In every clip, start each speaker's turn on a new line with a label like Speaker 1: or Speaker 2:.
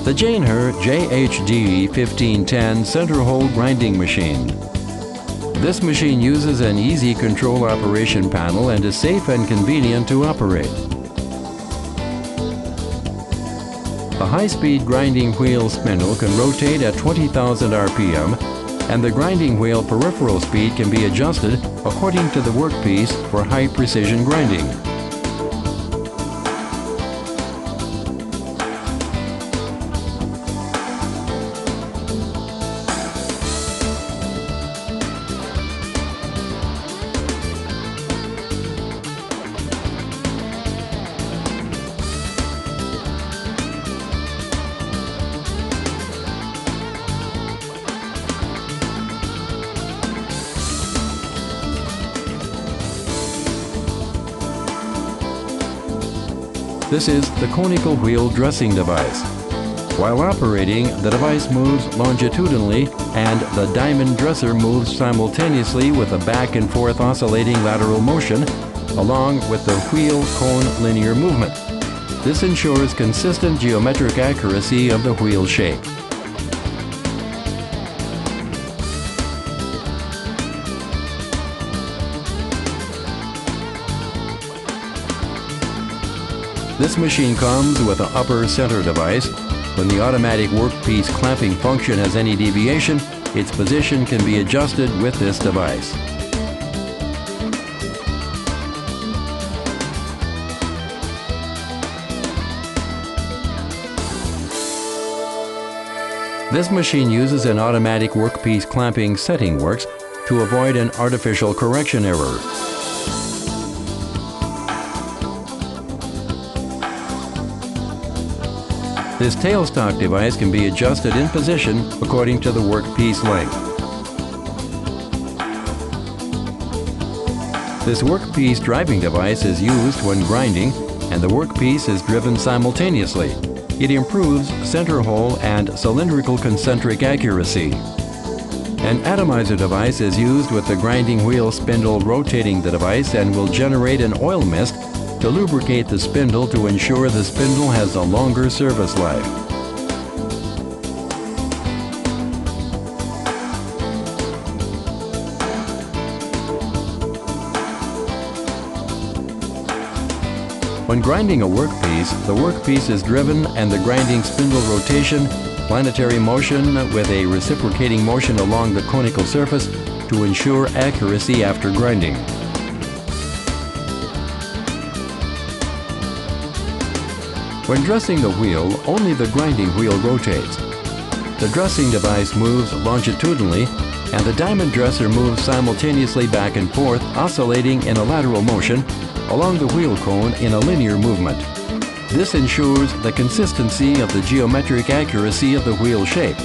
Speaker 1: The Jainnher JHG 1510 center hole grinding machine. This machine uses an easy control operation panel and is safe and convenient to operate. A high-speed grinding wheel spindle can rotate at 20,000 RPM, and the grinding wheel peripheral speed can be adjusted according to the workpiece for high-precision grinding. This is the conical wheel dressing device. While operating, the device moves longitudinally and the diamond dresser moves simultaneously with a back and forth oscillating lateral motion along with the wheel cone linear movement. This ensures consistent geometric accuracy of the wheel shape. This machine comes with an upper center device. When the automatic workpiece clamping function has any deviation, its position can be adjusted with this device. This machine uses an automatic workpiece clamping setting works to avoid an artificial correction error. This tailstock device can be adjusted in position according to the workpiece length. This workpiece driving device is used when grinding, and the workpiece is driven simultaneously. It improves center hole and cylindrical concentric accuracy. An atomizer device is used with the grinding wheel spindle rotating the device and will generate an oil mist to lubricate the spindle to ensure the spindle has a longer service life. When grinding a workpiece, the workpiece is driven and the grinding spindle rotation, planetary motion with a reciprocating motion along the conical surface to ensure accuracy after grinding. When dressing the wheel, only the grinding wheel rotates. The dressing device moves longitudinally, and the diamond dresser moves simultaneously back and forth, oscillating in a lateral motion along the wheel cone in a linear movement. This ensures the consistency of the geometric accuracy of the wheel shape.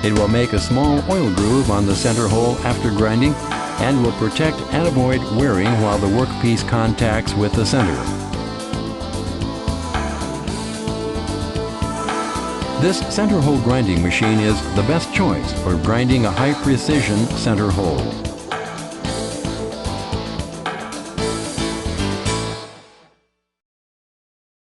Speaker 1: It will make a small oil groove on the center hole after grinding and will protect and avoid wearing while the workpiece contacts with the center. This center hole grinding machine is the best choice for grinding a high-precision center hole.